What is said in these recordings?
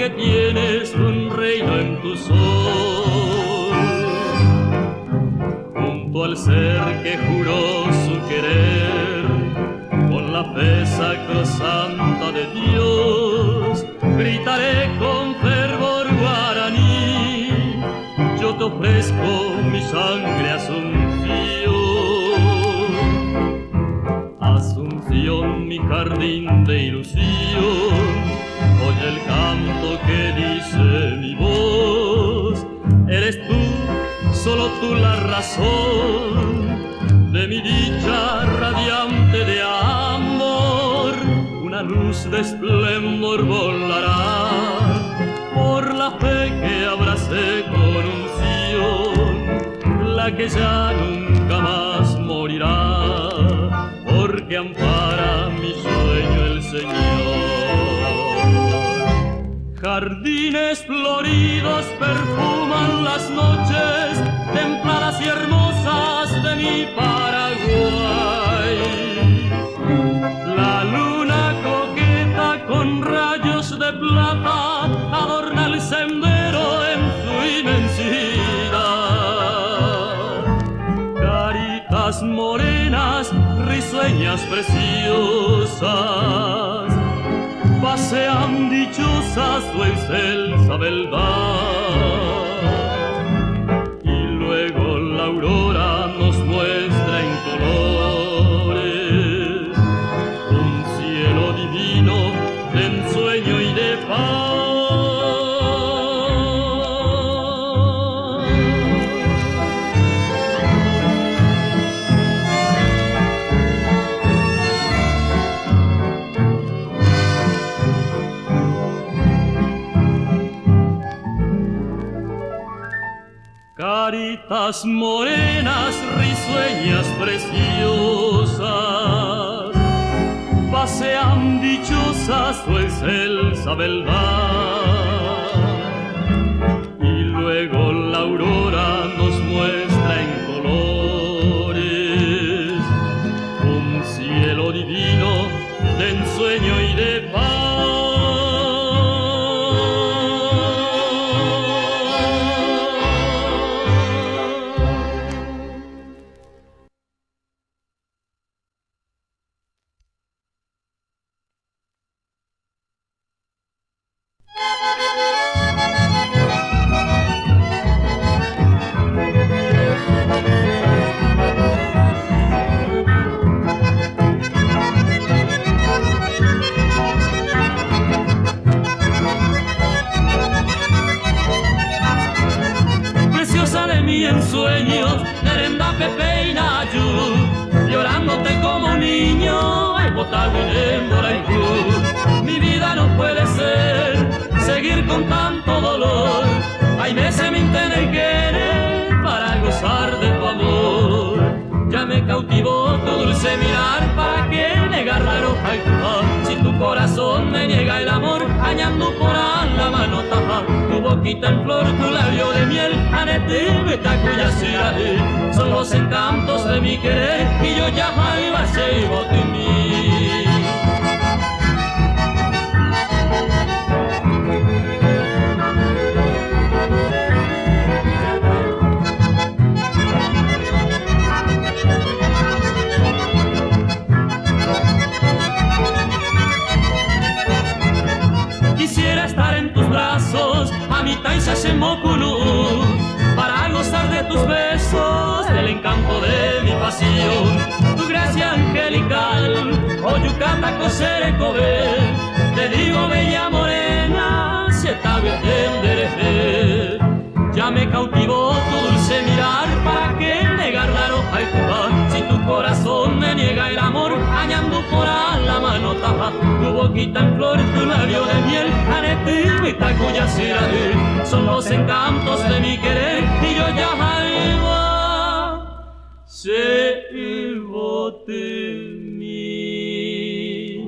que tienes un reino en tu sol, junto al ser que juró su querer, con la fe sacrosanta de Dios, gritaré con fervor guaraní, yo te ofrezco mi sangre, Asunción. Asunción, mi jardín de ilusión, oye el canto que dice mi voz, eres tú, solo tú la razón de mi dicha radiante de amor. Una luz de esplendor volará por la fe que abracé con unción, la que ya nunca más morirá, porque ampara mi sueño el Señor. Jardines floridos perfuman las noches templadas y hermosas de mi Paraguay. La luna coqueta con rayos de plata adorna el sendero en su inmensidad. Caritas morenas, risueñas preciosas, pasean dichosas su excelsa beldad. Y luego la aurora nos muestra en colores un cielo divino de ensueño y de paz. Caritas morenas, risueñas preciosas, pasean dichosas su excelsa beldad. Y luego la aurora nos muestra en colores un cielo divino de ensueño y de paz. Sueños, Nerenda, Pepe y Nayu, llorándote como un niño, ay, botado en Borayú. Mi vida no puede ser seguir con tanto dolor, ay, me se me intenta el querer para gozar de tu amor. Ya me cautivó tu dulce mirar, ¿para qué negar la roja y tu mar? Si tu corazón me niega el amor, añando por la mano taja, tu boquita en flor, tu labio de miel, anete, betacuya, sirale, son los encantos de mi querer, y yo ya iba a ser voto en mí. Quisiera estar en tus brazos, a mi taisa se moculu, para gozar de tus besos, del encanto de mi pasión. Tu gracia angelical, o yucata cosere cober, te digo bella morena, si está bien enderece. Ya me cautivó tu dulce mirar, ¿para qué negar la roja y tu paz? Si tu corazón me niega el amor, añando por la mano taja, tu boquita en flor, tu labio de miel, anete, betacuya, sirale, son los encantos de mi querer, y yo ya iba se vote mí.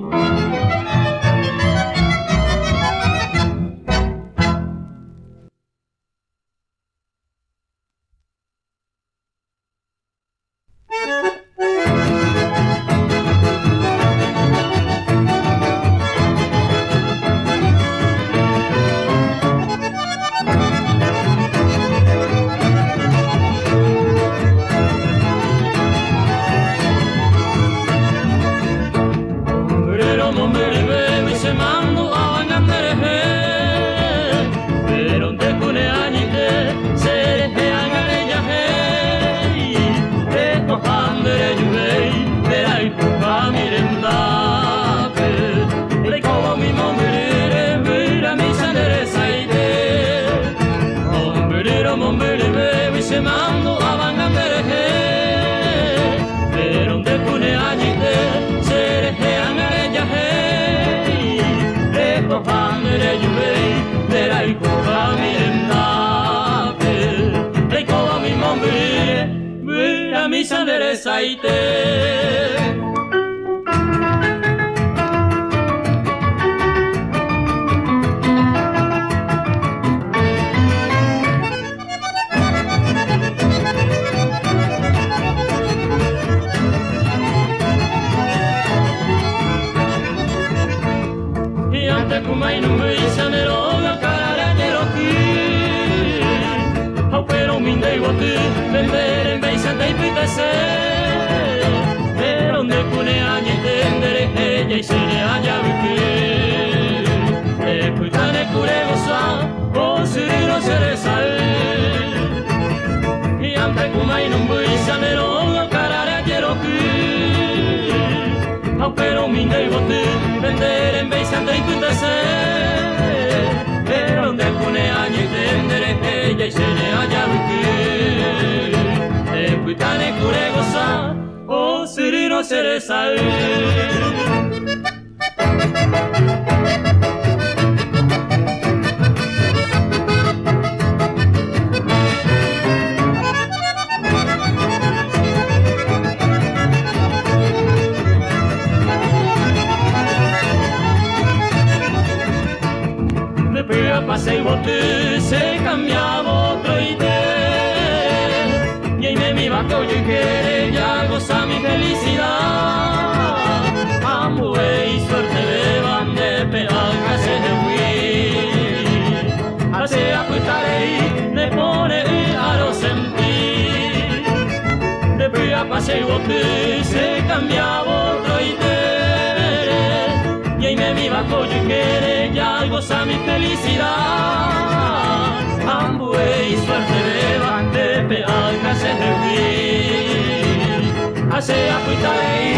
te mando a Bangambereje, pero donde pone añite, sereje angareyaje, lejos hamere yubei, de la ikoba mirendape, la ikoba mi mombre, a mi sandere saite. Kumai no me sanero ga caranyero ki au pero mindei wotu vender en beisa dei pitese pero donde pone añe tendere ella y se le haya vivi e kuitane kurego sa o sirino seresal y ante kumai no me sanero ga caranyero ki au pero mindei wotu vender en beisa dei pitese pero donde pone añe tendere ella y se le haya vivi e kuitane kurego sa o sirino seresal. Pasé y boté, se cambiaba otro idea y ahí me bajo yo y quiere ya goza mi felicidad amue y suerte beban de peaga se de huir hace acuestaré y le pone a los sentir de pega pasé y boté, se cambiaba otro idea y ahí me bajo yo y quiere ya goza mi felicidad ambue y suerte beban de peaga se de huir hace acuestaré y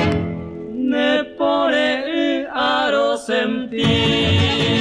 me pone a los sentir.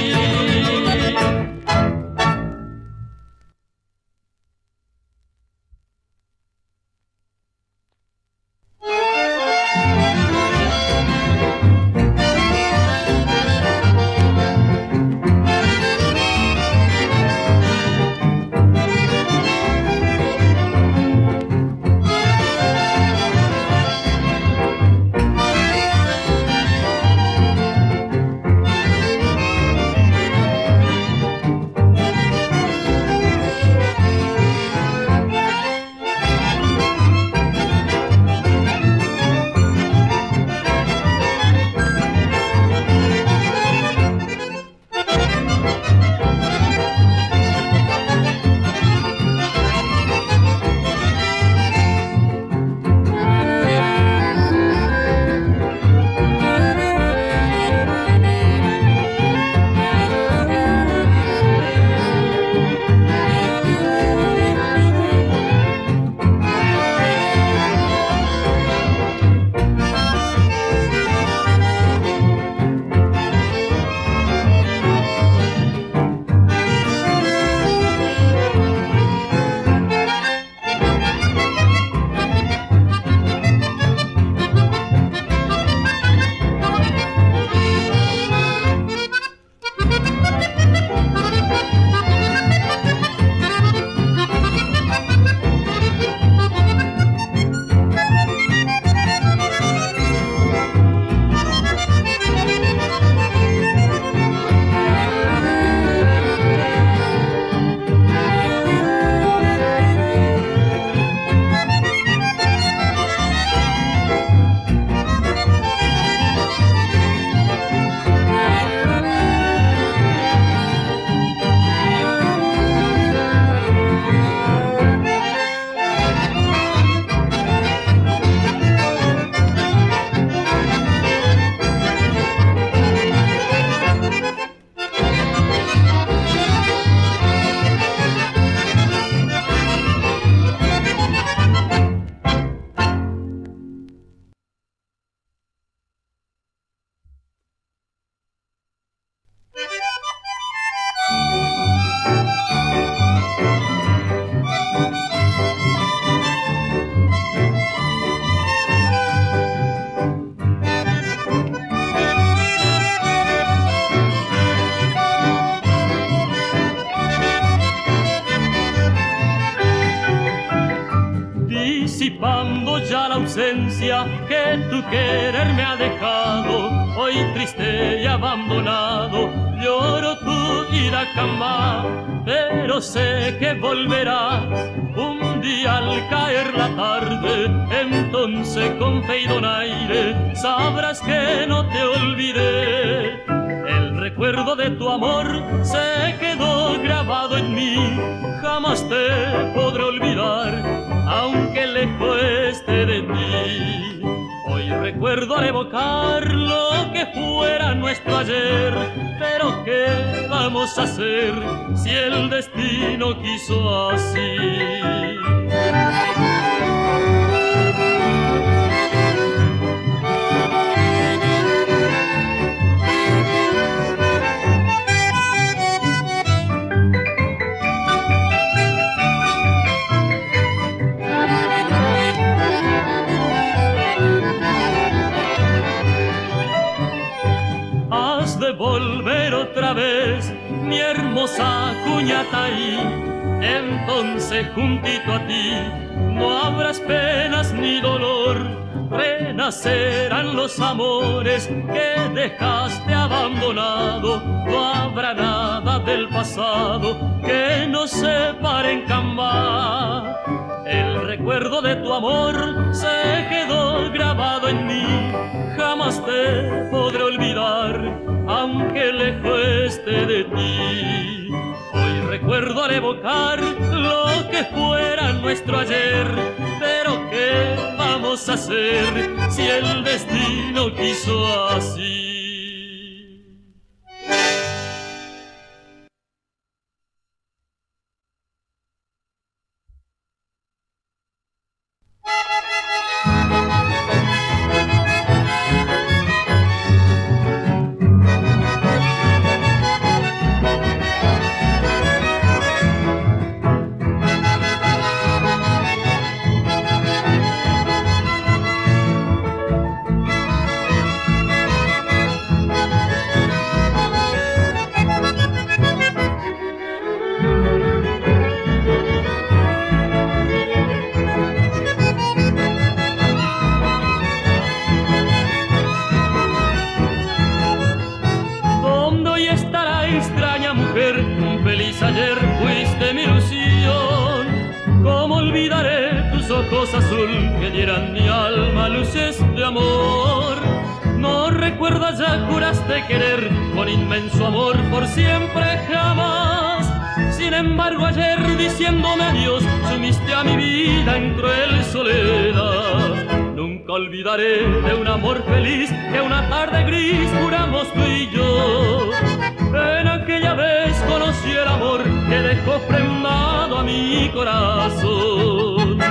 inocencia que tu querer me ha dejado. Hoy triste y abandonado, lloro tu ida cama, pero sé que volverá un día al caer la tarde. Entonces con fe y donaire sabrás que no te olvidé. El recuerdo de tu amor se quedó grabado en mí, jamás te podré olvidar, aunque lejos esté de ti. Hoy recuerdo al evocar lo que fuera nuestro ayer, pero ¿qué vamos a hacer si el destino quiso así? Volver otra vez, mi hermosa Cuñataí, entonces juntito a ti no habrás penas ni dolor. Renacerán los amores que dejaste abandonado, no habrá nada del pasado que nos separe jamás. El recuerdo de tu amor se quedó grabado en mí, jamás te podré olvidar, aunque lejos esté de ti. Hoy recuerdo al evocar lo que fuera nuestro ayer, pero ¿qué vamos a hacer si el destino quiso así? ojos azul que dieran mi alma luces de amor. No recuerdas, ya juraste querer con inmenso amor por siempre jamás. Sin embargo ayer diciéndome adiós sumiste a mi vida en cruel soledad. Nunca olvidaré de un amor feliz que una tarde gris juramos tú y yo. En aquella vez conocí el amor que dejó prendado a mi corazón.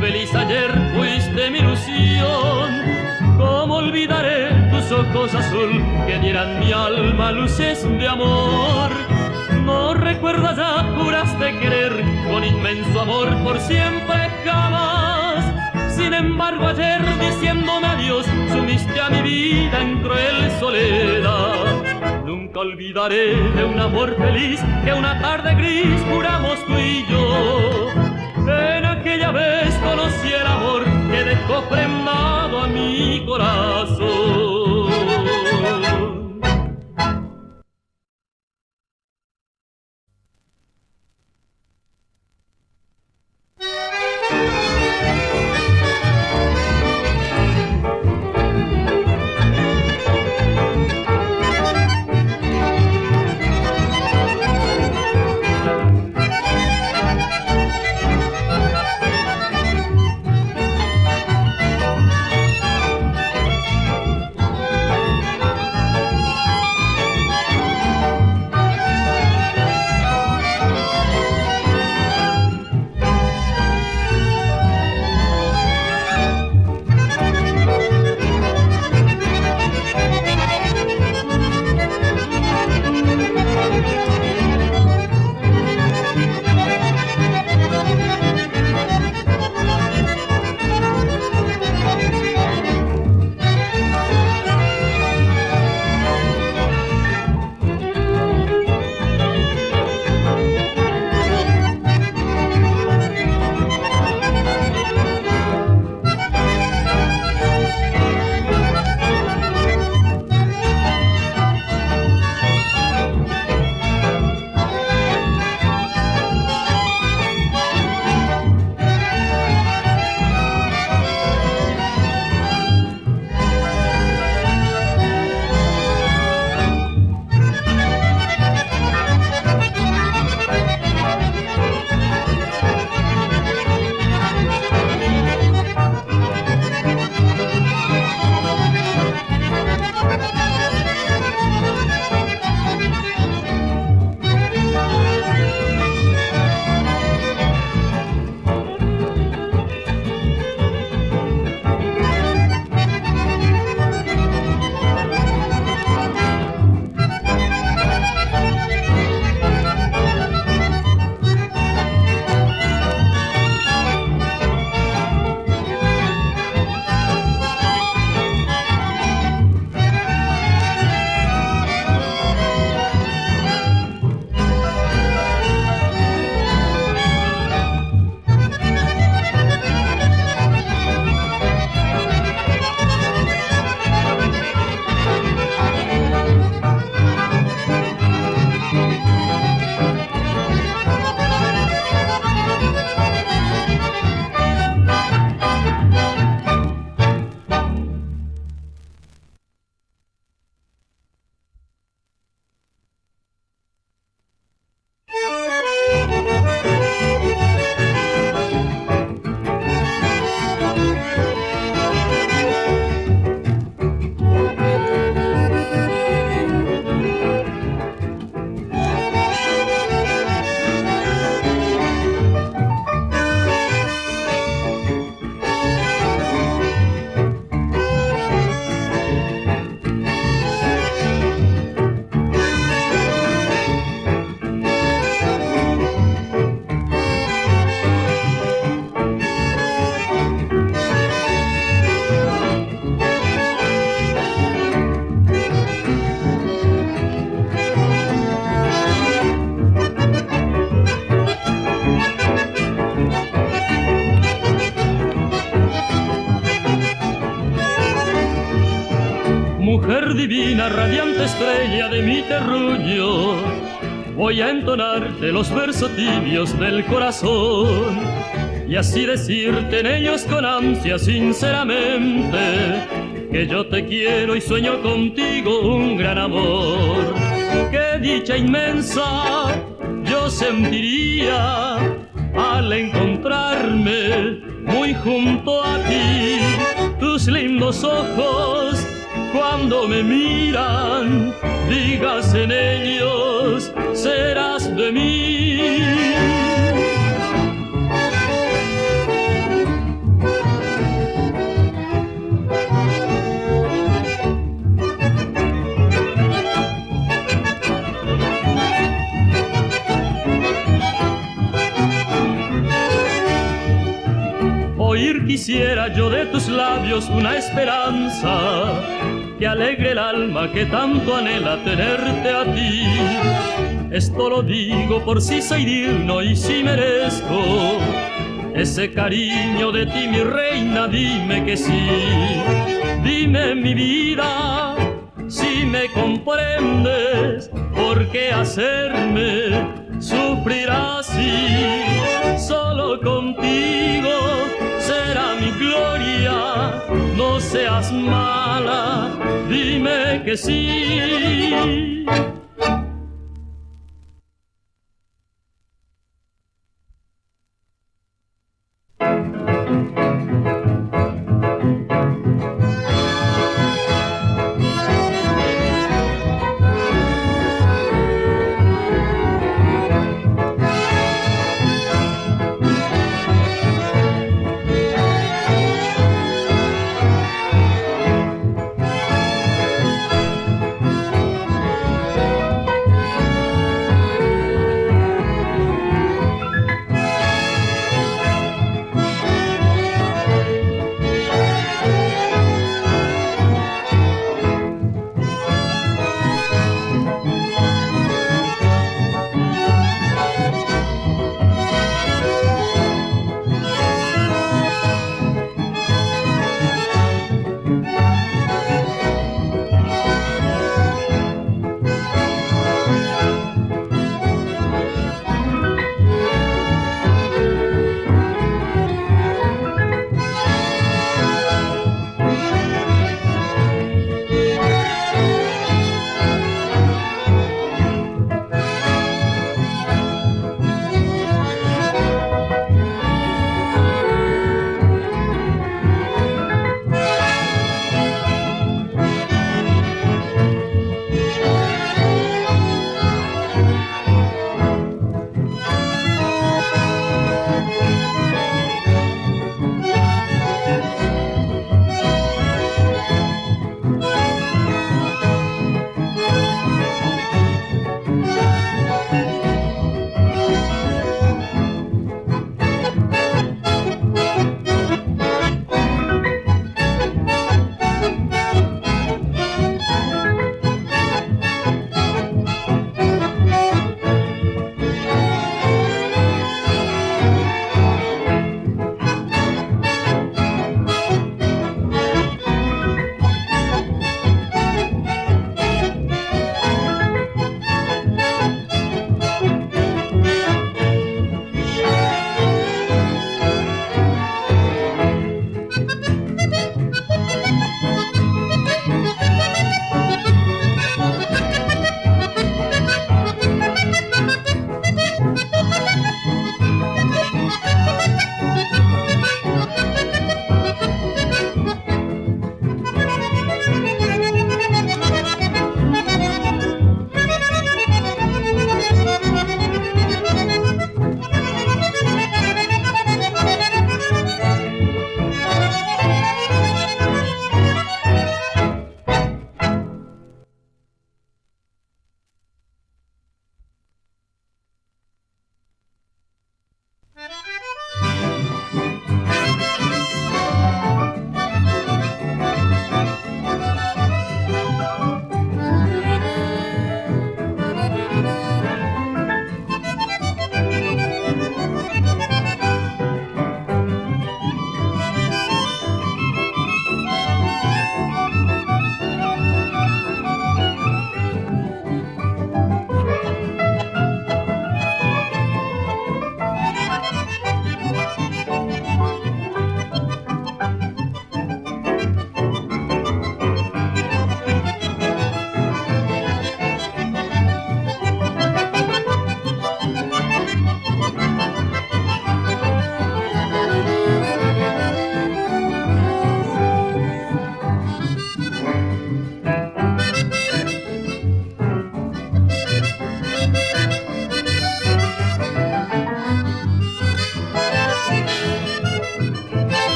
Feliz ayer fuiste mi ilusión. ¿Cómo olvidaré tus ojos azul que dieran mi alma luces de amor? No recuerdas, ya juraste querer con inmenso amor por siempre jamás. Sin embargo ayer diciéndome adiós sumiste a mi vida en cruel soledad. Nunca olvidaré de un amor feliz que una tarde gris juramos tú y yo. En aquella vez conocí el amor que dejó prendado a mi corazón. mujer divina, radiante estrella de mi terruño, voy a entonarte los versos tibios del corazón y así decirte en ellos con ansia sinceramente que yo te quiero y sueño contigo un gran amor. Qué dicha inmensa yo sentiría al encontrarme muy junto a ti. Tus lindos ojos cuando me miran, digas en ellos, serás de mí. Oír quisiera yo de tus labios una esperanza que alegre el alma que tanto anhela tenerte a ti. Esto lo digo por si soy digno y si merezco ese cariño de ti, mi reina, dime que sí. Dime mi vida, si me comprendes, ¿por qué hacerme sufrir así? Solo contigo será mi gloria, no seas mala, dime que sí.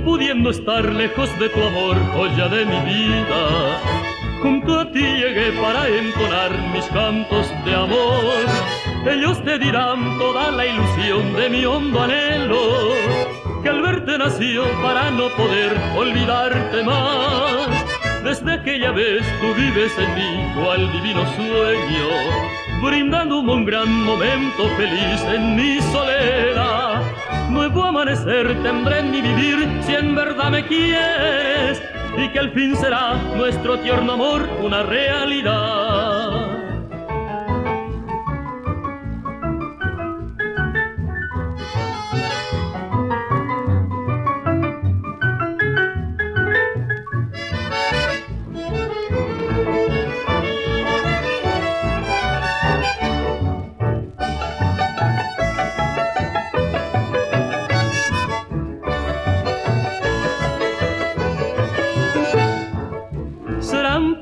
pudiendo estar lejos de tu amor, joya de mi vida. Junto a ti llegué para entonar mis cantos de amor. Ellos te dirán toda la ilusión de mi hondo anhelo, que al verte nació para no poder olvidarte más. Desde aquella vez tú vives en mí cual divino sueño, brindándome un gran momento feliz en mi soledad. Nuevo amanecer tendré en mi vivir si en verdad me quieres, y que al fin será nuestro tierno amor una realidad.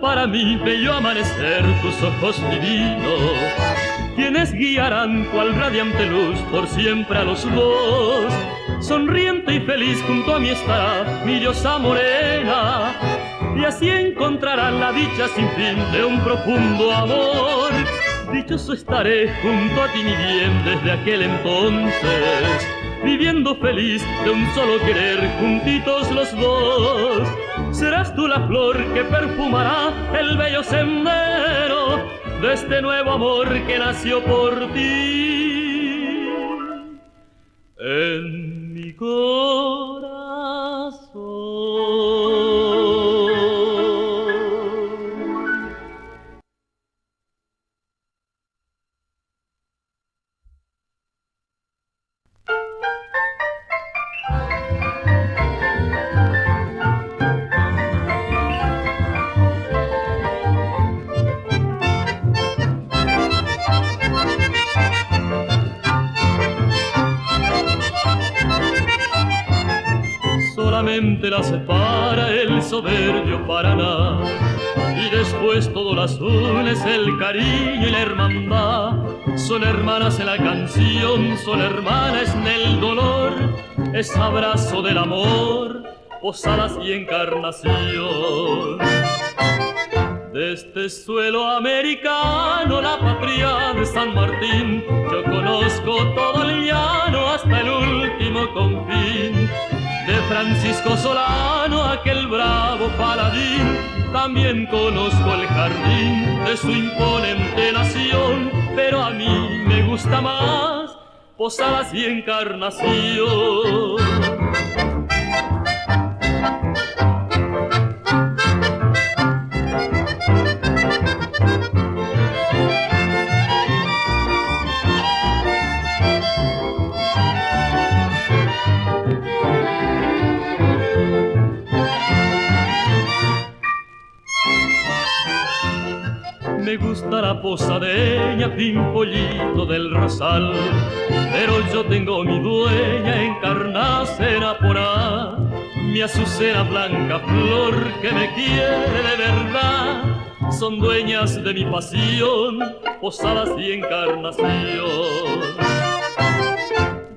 Para mí bello amanecer tus ojos divinos, quienes guiarán cual radiante luz por siempre a los dos. Sonriente y feliz junto a mí estará mi diosa morena, y así encontrarán la dicha sin fin de un profundo amor. Dichoso estaré junto a ti, mi bien, desde aquel entonces, viviendo feliz de un solo querer, juntitos los dos. Serás tú la flor que perfumará el bello sendero de este nuevo amor que nació por ti en mi corazón. Solamente la separa el soberbio Paraná, y después todo las une es el cariño y la hermandad. Son hermanas en la canción, son hermanas en el dolor, es abrazo del amor, posadas y encarnación. De este suelo americano, la patria de San Martín, yo conozco todo el llano hasta el último confín. De Francisco Solano, aquel bravo paladín, también conozco el jardín de su imponente nación, pero a mí me gusta más Posadas y Encarnación. Me gusta la posadeña, pimpollito del Rosal, pero yo tengo mi dueña Encarnacena Porá, mi azucena blanca flor que me quiere de verdad. Son dueñas de mi pasión, Posadas y Encarnación.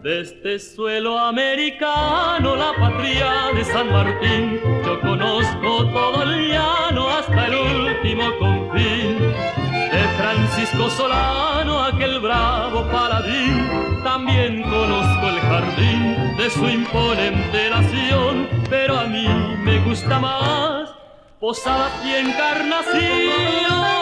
De este suelo americano, la patria de San Martín, yo conozco todo el llano hasta el último confín. De Francisco Solano, aquel bravo paladín, también conozco el jardín de su imponente nación, pero a mí me gusta más Posadas y Encarnación.